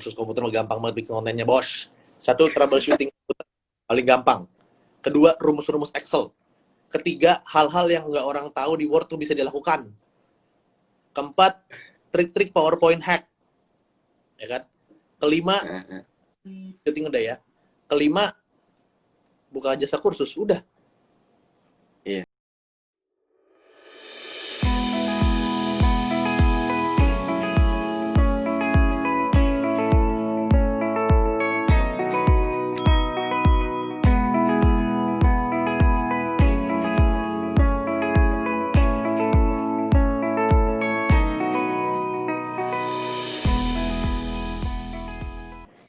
kursus komputer gampang banget bikin kontennya, bos. Satu, troubleshooting komputer paling gampang. Kedua, rumus-rumus Excel. Ketiga, hal-hal yang nggak orang tahu di Word tuh bisa dilakukan. Keempat, trik-trik PowerPoint hack. Ya kan? Kelima, syuting udah ya. Kelima, buka jasa kursus, udah. Iya.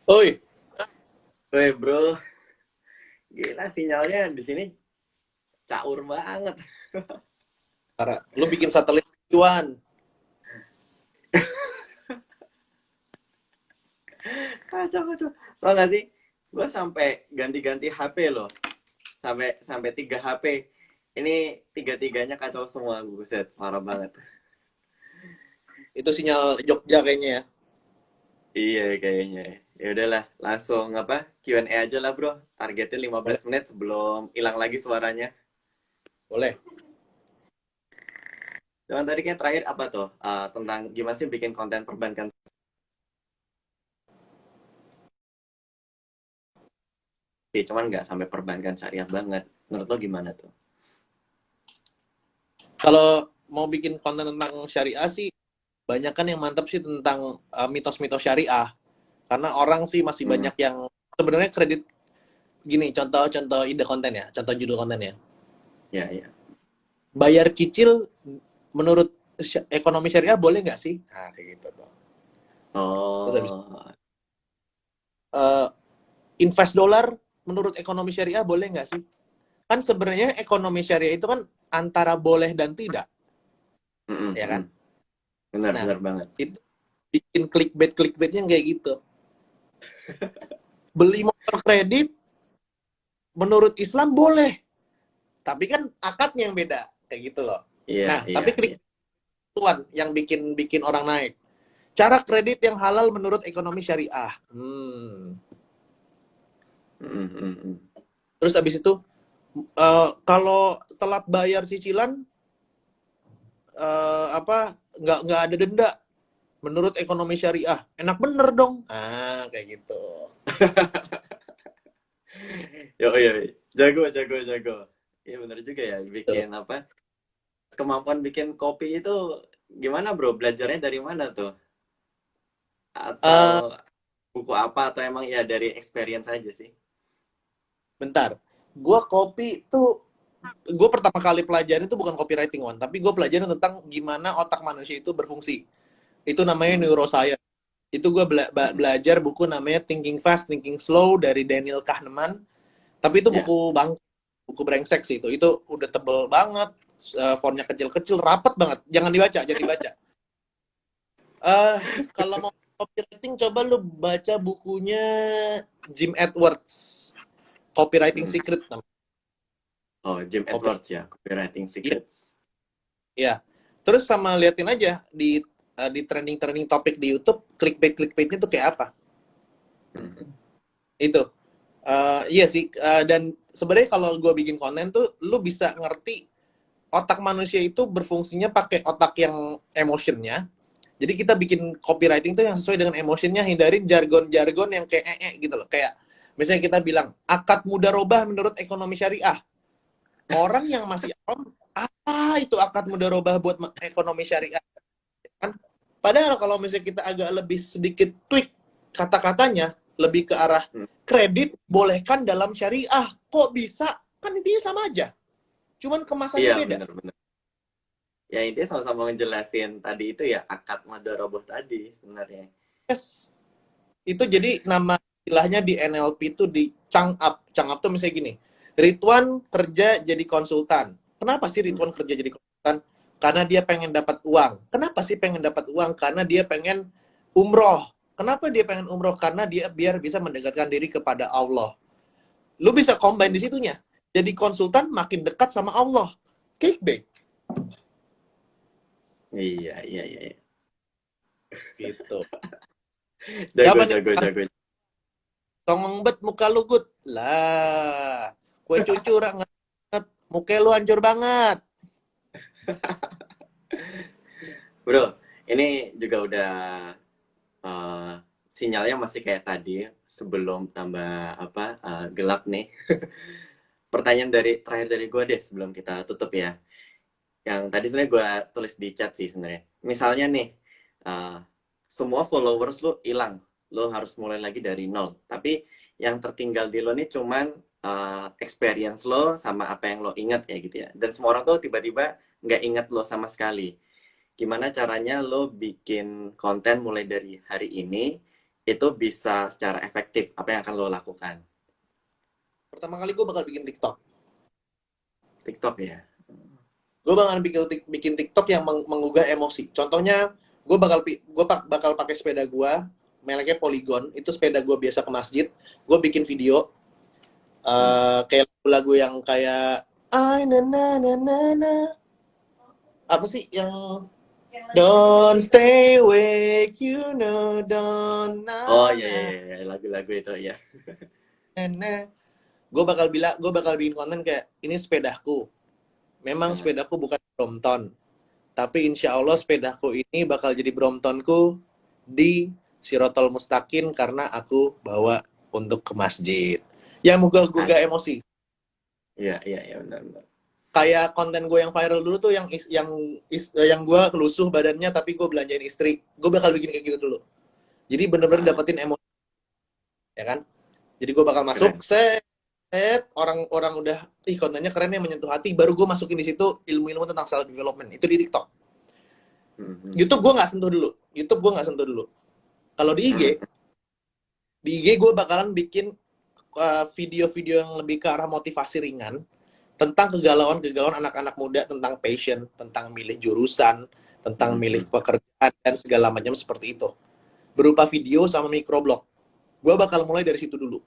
Oi, Woi bro, gila sinyalnya di sini caur banget. Ara, lu bikin satelit cuan. Kacau. Tau gak sih? Gue sampai ganti-ganti HP loh. Sampai 3 HP. Ini tiga-tiganya kacau semua, buset, parah banget. Itu sinyal Jogja kayaknya ya. Iya kayaknya. Ya udahlah, langsung apa? Q&A aja lah, bro. Targetnya 15 menit sebelum hilang lagi suaranya. Boleh. Cuman tadi kayak terakhir apa tuh? Tentang gimana sih bikin konten perbankan. Cuman nggak sampai perbankan syariah banget. Menurut lo gimana tuh? Kalau mau bikin konten tentang syariah sih, banyak kan yang mantap sih tentang mitos-mitos syariah. Karena orang sih masih banyak yang sebenarnya kredit gini, contoh ide konten ya, contoh judul konten ya. Ya. Bayar cicil menurut ekonomi syariah boleh nggak sih? Nah, kayak gitu tuh. Terus habis Oh, invest dolar menurut ekonomi syariah boleh nggak sih? Kan sebenarnya ekonomi syariah itu kan antara boleh dan tidak, ya kan? Nah, benar banget. itu bikin clickbaitnya kayak gitu. Beli motor kredit menurut Islam boleh, tapi kan akadnya yang beda, kayak gitu loh. Nah, tapi Iya. tuan yang bikin orang naik. Cara kredit yang halal menurut ekonomi syariah. Terus abis itu kalau telat bayar cicilan nggak ada denda menurut ekonomi syariah. Enak bener dong. Kayak gitu. Yo, jago. Iya benar juga ya, bikin apa? Kemampuan bikin kopi itu gimana bro? Belajarnya dari mana tuh? Uh, Atau buku apa? Atau emang ya dari experience aja sih? Bentar. Gue pertama kali pelajarin itu bukan copywriting, Wan, tapi gue pelajarin tentang gimana otak manusia itu berfungsi. Itu namanya neuroscience. Itu gue belajar buku namanya Thinking Fast, Thinking Slow dari Daniel Kahneman. Tapi itu Ya. buku brengsek sih itu. Itu udah tebel banget, fontnya kecil-kecil, rapet banget. Jangan dibaca. Kalau mau copywriting, coba lu baca bukunya Jim Edwards, Copywriting Secret namanya. Oh, Jim Edwards ya, Copywriting Secrets. Iya. Terus sama liatin aja di trending topik di YouTube, clickbaitnya tuh kayak apa. Itu. Iya sih. Dan sebenarnya kalau gue bikin konten tuh, lu bisa ngerti otak manusia itu berfungsinya pakai otak yang emotionnya. Jadi kita bikin copywriting tuh yang sesuai dengan emotionnya, hindarin jargon-jargon yang kayak gitu loh. Kayak misalnya kita bilang, akad mudarobah menurut ekonomi syariah. Orang yang masih awam, apa itu akad mudarobah buat ekonomi syariah? Kan? Padahal kalau misalnya kita agak lebih sedikit tweak kata-katanya, lebih ke arah kredit bolehkan dalam syariah. Kok bisa? Kan intinya sama aja. Cuman kemasannya Iya, beda. benar. Ya intinya sama-sama ngejelasin tadi itu ya akad mudarabah tadi sebenarnya. Yes. Itu jadi nama istilahnya di NLP itu di Chang Up. Chang Up tuh misalnya gini, Ridwan kerja jadi konsultan. Kenapa sih Ridwan kerja jadi konsultan? Karena dia pengen dapat uang. Kenapa sih pengen dapat uang? Karena dia pengen umroh. Kenapa dia pengen umroh? Karena dia biar bisa mendekatkan diri kepada Allah. Lu bisa combine di situnya. Jadi konsultan makin dekat sama Allah. Clickbait. Iya. Gitu. Jago, Siapa nih? jago, jago. Songong bet muka lu gut. Lah, kue cucur banget. Muka lu hancur banget. Bro, ini juga udah eh, sinyalnya masih kayak tadi sebelum tambah apa gelap nih. Pertanyaan terakhir dari gue deh sebelum kita tutup ya. Yang tadi sebenarnya gue tulis di chat sih sebenarnya. Misalnya nih, uh, semua followers lo hilang, lo harus mulai lagi dari nol. Tapi yang tertinggal di lo nih cuman experience lo sama apa yang lo ingat kayak gitu ya. Dan semua orang tuh tiba-tiba nggak ingat lo sama sekali. Gimana caranya lo bikin konten mulai dari hari ini itu bisa secara efektif? Apa yang akan lo lakukan? Pertama kali gue bakal bikin TikTok. TikTok ya. Gue bakal bikin TikTok yang menggugah emosi. Contohnya, gue bakal pakai sepeda gue, mereknya Polygon. Itu sepeda gue biasa ke masjid. Gue bikin video Hmm. kayak lagu yang kayak I na na na na na. Apa sih yang Don't stay awake, you know, don't Oh na iya, na iya, iya, lagu-lagu itu ya. na na. Gue bakal bikin konten kayak ini sepedaku. Memang sepedaku bukan Brompton, tapi insya Allah sepedaku ini bakal jadi Bromptonku di Sirotol Mustaqim karena aku bawa untuk ke masjid. Yang menggugah emosi. Iya, iya, iya, benar, benar. Kayak konten gue yang viral dulu tuh yang gue kelusuh badannya tapi gue belanjain istri. Gue bakal bikin kayak gitu dulu. Jadi bener-bener Ah, dapetin emosi, ya kan? Jadi gue bakal masuk, keren. orang-orang udah, kontennya keren ya menyentuh hati, baru gue masukin di situ ilmu-ilmu tentang self development. Itu di TikTok. Mhm. YouTube gue nggak sentuh dulu. YouTube gue nggak sentuh dulu. Kalau Mhm. di IG gue bakalan bikin video-video yang lebih ke arah motivasi ringan tentang kegalauan-kegalauan anak-anak muda, tentang passion, tentang milih jurusan, tentang milih Mhm. pekerjaan dan segala macam seperti itu. Berupa video sama microblog. Gue bakal mulai dari situ dulu.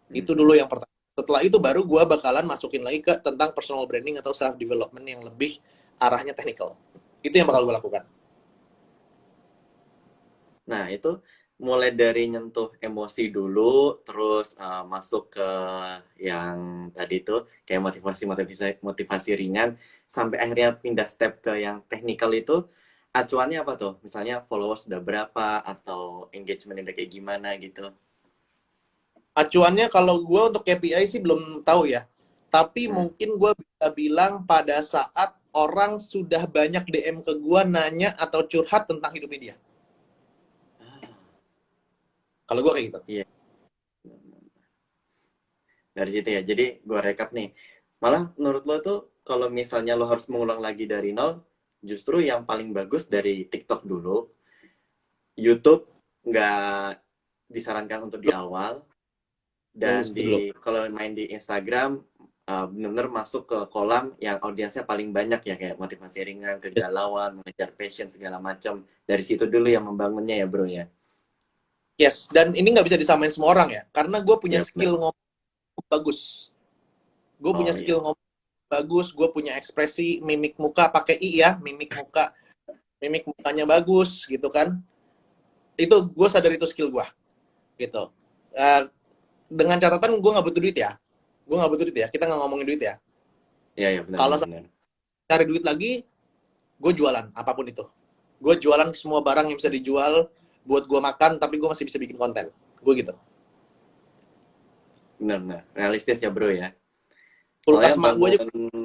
Itu Mhm. dulu yang pertama. Setelah itu baru gue bakalan masukin lagi ke tentang personal branding atau self development yang lebih arahnya technical. Itu yang bakal gue lakukan. Nah, itu mulai dari nyentuh emosi dulu, terus masuk ke yang tadi tuh kayak motivasi ringan, sampai akhirnya pindah step ke yang technical itu, acuannya apa tuh? Misalnya followers sudah berapa atau engagement udah kayak gimana gitu. Acuannya kalau gue untuk KPI sih belum tahu ya. Tapi Hmm. mungkin gue bisa bilang pada saat orang sudah banyak DM ke gue nanya atau curhat tentang hidupnya dia. Ah, Kalau gue kayak gitu. iya. Dari situ ya. Jadi gue rekap nih. Malah menurut lo tuh kalau misalnya lo harus mengulang lagi dari nol, justru yang paling bagus dari TikTok dulu. YouTube nggak disarankan untuk di Belum, awal. belum Dan itu dulu. kalau main di Instagram, bener-bener masuk ke kolam yang audiensnya paling banyak ya. Kayak motivasi ringan, Yes. kegalauan, mengejar passion, segala macam. Dari situ dulu yang membangunnya ya bro ya. Yes, dan ini nggak bisa disamain semua orang ya. Karena gue punya Iya benar. skill ngomong bagus. Gue punya Oh skill iya. ngomong bagus. Gue punya ekspresi mimik muka pakai I ya. Mimik muka. Mimik mukanya bagus gitu kan. Itu gue sadar itu skill gue. Gitu. Uh, dengan catatan gue nggak butuh duit ya. Gue nggak butuh duit ya. Kita nggak ngomongin duit ya. Iya, iya, benar, Kalau benar, benar. cari duit lagi, gue jualan apapun itu. Gue jualan semua barang yang bisa dijual buat gue makan, tapi gue masih bisa bikin konten. Gue gitu. Benar, benar. Realistis ya bro ya. Kulkas Soalnya mak gue aja. bangun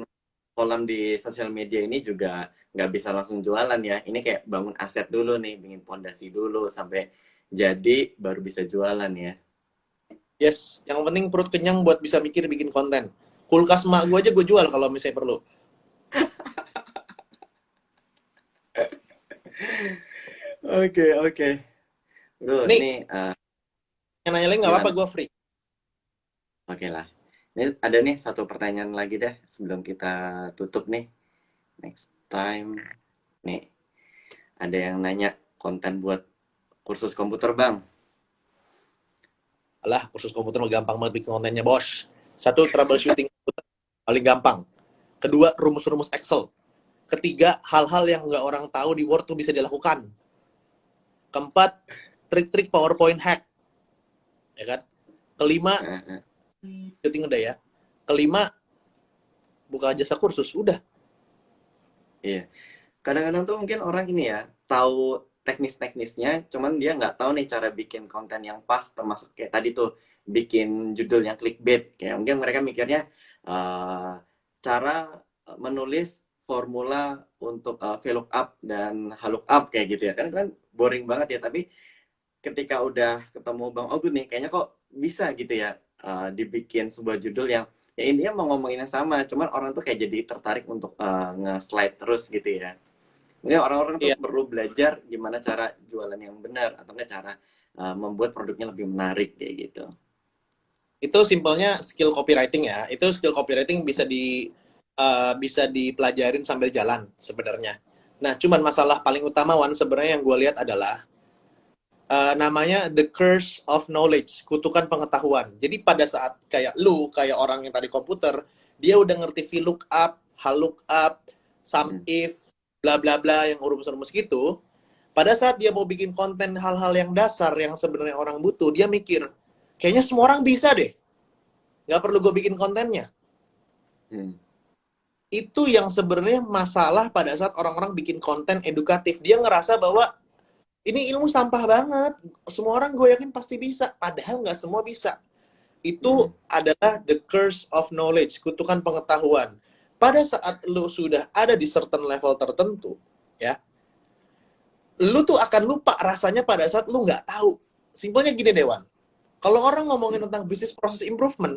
kolam di sosial media ini juga nggak bisa langsung jualan ya. Ini kayak bangun aset dulu nih, bikin pondasi dulu sampai jadi baru bisa jualan ya. Yes, yang penting perut kenyang buat bisa mikir bikin konten. Kulkas mak gue aja gue jual kalau misalnya perlu. Oke, oke. Bro, Nih, ini yang nanya lagi nggak apa-apa, gimana? gue free. Oke lah. Ini ada nih satu pertanyaan lagi deh sebelum kita tutup nih. Next time. Nih, ada yang nanya konten buat kursus komputer, Bang. Alah, kursus komputer mah gampang banget bikin kontennya, bos. Satu, troubleshooting komputer, paling gampang. Kedua, rumus-rumus Excel. Ketiga, hal-hal yang nggak orang tahu di Word tuh bisa dilakukan. Keempat, trik-trik PowerPoint hack, ya kan? Kelima, syuting udah ya. Kelima, buka jasa kursus, udah. Iya. Kadang-kadang tuh mungkin orang ini ya, tahu teknis-teknisnya, cuman dia nggak tahu nih cara bikin konten yang pas, termasuk kayak tadi tuh, bikin judul yang clickbait. Kayak mungkin mereka mikirnya eh, cara menulis formula untuk VLOOKUP dan HLOOKUP kayak gitu ya. Kan boring banget ya, tapi ketika udah ketemu Bang Ogun nih, kayaknya kok bisa gitu ya dibikin sebuah judul yang ya intinya mau ngomongin yang sama, cuman orang tuh kayak jadi tertarik untuk nge-slide terus gitu ya. Mungkin orang-orang tuh Iya. perlu belajar gimana cara jualan yang benar atau enggak cara membuat produknya lebih menarik kayak gitu. Itu simpelnya skill copywriting ya. Itu skill copywriting bisa dipelajarin sambil jalan sebenarnya. Nah, cuman masalah paling utama sebenarnya yang gue lihat adalah namanya the curse of knowledge, kutukan pengetahuan. Jadi pada saat kayak orang yang tadi komputer, dia udah ngerti VLOOKUP, HLOOKUP, SUMIF, bla bla bla yang rumus-rumus gitu. Pada saat dia mau bikin konten hal-hal yang dasar yang sebenarnya orang butuh, dia mikir, kayaknya semua orang bisa deh. Nggak perlu gue bikin kontennya. Itu yang sebenarnya masalah pada saat orang-orang bikin konten edukatif. Dia ngerasa bahwa ini ilmu sampah banget. Semua orang gue yakin pasti bisa. Padahal nggak semua bisa. Itu adalah the curse of knowledge, kutukan pengetahuan. Pada saat lu sudah ada di certain level tertentu, ya, lu tuh akan lupa rasanya pada saat lu nggak tahu. Simpelnya gini, Dewan. Kalau orang ngomongin tentang business process improvement,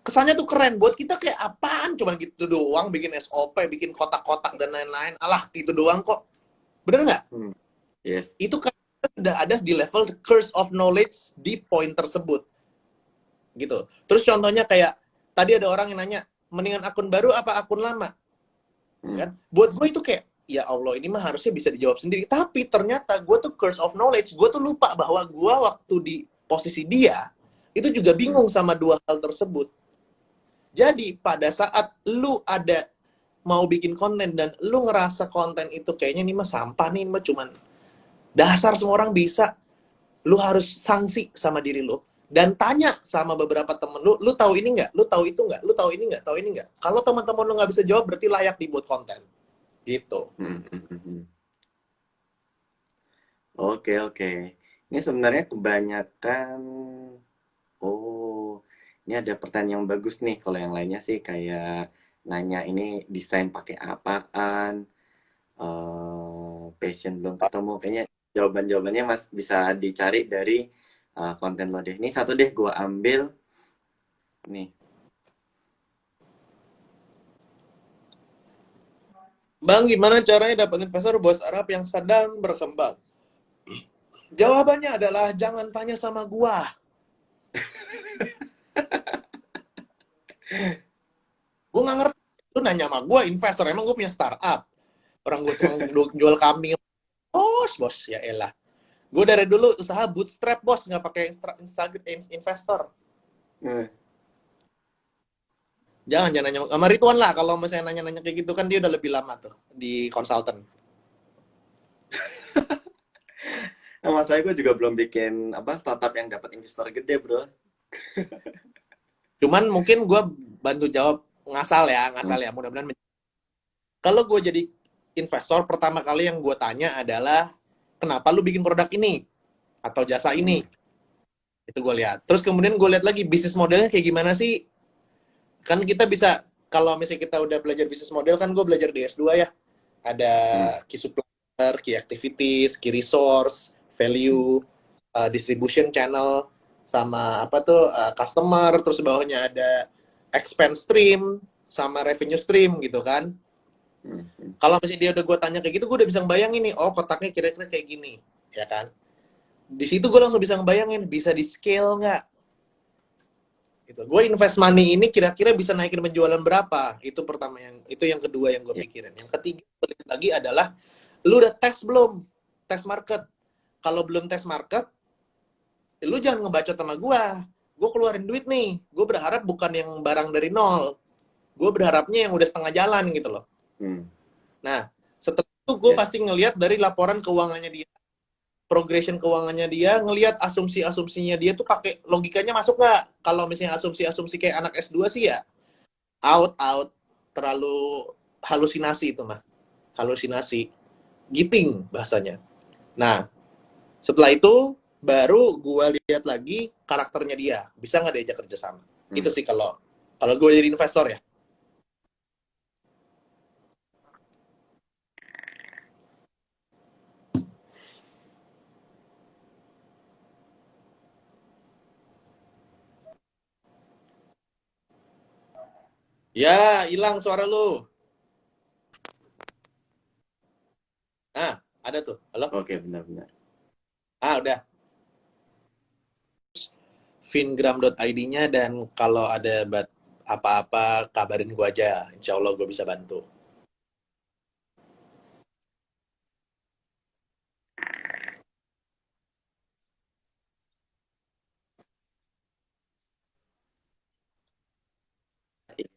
kesannya tuh keren. Buat kita kayak apaan? Cuman gitu doang, bikin SOP, bikin kotak-kotak, dan lain-lain. Alah, gitu doang kok. Bener nggak? Yes. Itu kan sudah ada di level the curse of knowledge di poin tersebut. Gitu. Terus contohnya kayak, tadi ada orang yang nanya, mendingan akun baru apa akun lama? Kan? Buat gue itu kayak, ya Allah, ini mah harusnya bisa dijawab sendiri. Tapi ternyata gue tuh curse of knowledge, gue tuh lupa bahwa gue waktu di posisi dia, itu juga bingung sama dua hal tersebut. Jadi pada saat lu ada mau bikin konten dan lu ngerasa konten itu kayaknya ini mah sampah nih, mah cuman dasar semua orang bisa, lu harus sanksi sama diri lu dan tanya sama beberapa temen lu tahu ini nggak, lu tahu itu nggak, lu tahu ini nggak, tahu ini nggak. Kalau teman-teman lu nggak bisa jawab, berarti layak dibuat konten gitu. Oke. Ini sebenarnya kebanyakan. Oh, ini ada pertanyaan yang bagus nih. Kalau yang lainnya sih kayak nanya ini desain pakai apaan, passion belum ketemu. Kayaknya jawabannya mas bisa dicari dari konten lo deh. Ini satu deh gue ambil nih. Bang, gimana caranya dapat investor bos Arab yang sedang berkembang? Jawabannya adalah jangan tanya sama gua. Gua nggak ngerti. Lu nanya sama gua investor, emang gua punya startup. Orang gua cuma jual kambing. Bos, ya elah. Gua dari dulu usaha bootstrap, bos, nggak pakai investor. Jangan nanya sama Ridwan lah. Kalau misalnya nanya-nanya kayak gitu kan dia udah lebih lama tuh di konsultan. Nah, mas saya gue juga belum bikin startup yang dapat investor gede, bro. Cuman mungkin gue bantu jawab ngasal ya. Mudah-mudahan. Kalau gue jadi investor, pertama kali yang gue tanya adalah kenapa lu bikin produk ini atau jasa ini? Itu gue lihat. Terus kemudian gue lihat lagi bisnis modelnya kayak gimana sih? Kan kita bisa, kalau misalnya kita udah belajar bisnis model, kan gue belajar di S2 ya. Ada key supplier, key activities, key resource, value, distribution channel, sama customer, terus bawahnya ada expense stream, sama revenue stream gitu kan. Kalau misalnya dia udah gue tanya kayak gitu, gue udah bisa ngebayangin nih, oh kotaknya kira-kira kayak gini, ya kan. Di situ gue langsung bisa ngebayangin, bisa di scale nggak? Gitu. Gue invest money ini kira-kira bisa naikin penjualan berapa? Itu pertama, itu yang kedua yang gue pikirin. Yang ketiga lagi adalah lu udah tes belum? Tes market. Kalau belum tes market, lu jangan ngebaca sama gue. Gue keluarin duit nih. Gue berharap bukan yang barang dari nol. Gue berharapnya yang udah setengah jalan gitu loh. Nah, setelah itu gue pasti ngelihat dari laporan keuangannya dia. progression keuangannya dia, ngelihat asumsi-asumsinya dia tuh pakai logikanya masuk nggak. Kalau misalnya asumsi-asumsi kayak anak S2 sih ya out, terlalu halusinasi itu mah. Halusinasi. Giting bahasanya. Nah, setelah itu baru gue lihat lagi karakternya dia, bisa nggak diajak kerjasama. Itu sih kalau gue jadi investor ya. Ya, hilang suara lu. Ah, ada tuh. Halo? Oke, benar-benar. Ah, udah. Fingram.id-nya dan kalau ada apa-apa kabarin gue aja. Insya Allah gue bisa bantu.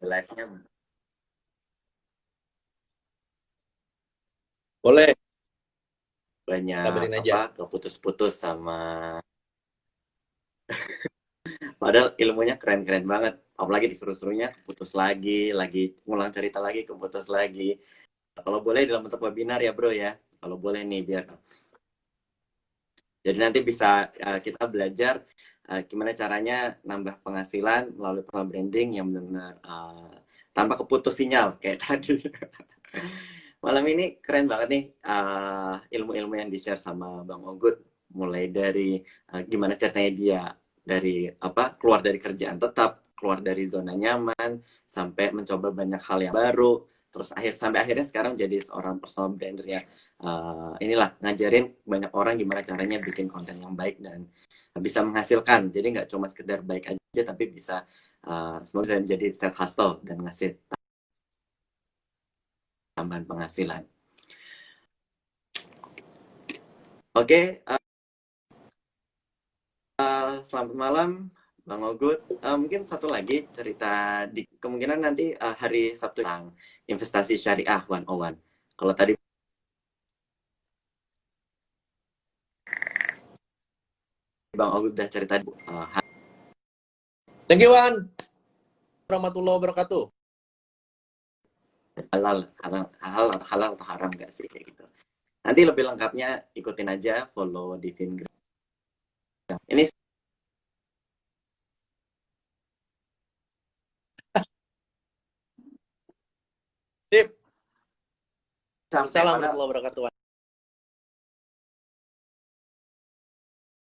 Live-nya Boleh, banyak kabarin aja. apa keputus-putus sama padahal ilmunya keren-keren banget, apalagi disuruh-suruhnya putus lagi ngulang cerita lagi keputus lagi. Kalau boleh dalam bentuk webinar ya bro ya, kalau boleh nih biar jadi nanti bisa kita belajar gimana caranya nambah penghasilan melalui personal branding yang benar-benar tanpa keputus sinyal kayak tadi. Malam ini keren banget nih ilmu-ilmu yang di-share sama Bang Ogut, mulai dari gimana ceritanya dia dari apa keluar dari kerjaan tetap, keluar dari zona nyaman, sampai mencoba banyak hal yang baru, terus sampai akhirnya sekarang jadi seorang personal brander ya. Inilah ngajarin banyak orang gimana caranya bikin konten yang baik dan bisa menghasilkan. Jadi nggak cuma sekedar baik aja, tapi bisa semoga bisa menjadi side hustle dan ngasih tambahan penghasilan. Oke, selamat malam Bang Ogut. Mungkin satu lagi cerita di kemungkinan nanti hari Sabtu tentang investasi syariah 101. Kalau tadi Bang Ogut udah cerita Thank you, Wan. Warahmatullahi wabarakatuh. halal atau haram nggak sih kayak gitu. Nanti lebih lengkapnya ikutin aja follow di Fingram. Ini Sip. sampai Assalamualaikum pada warahmatullahi wabarakatuh.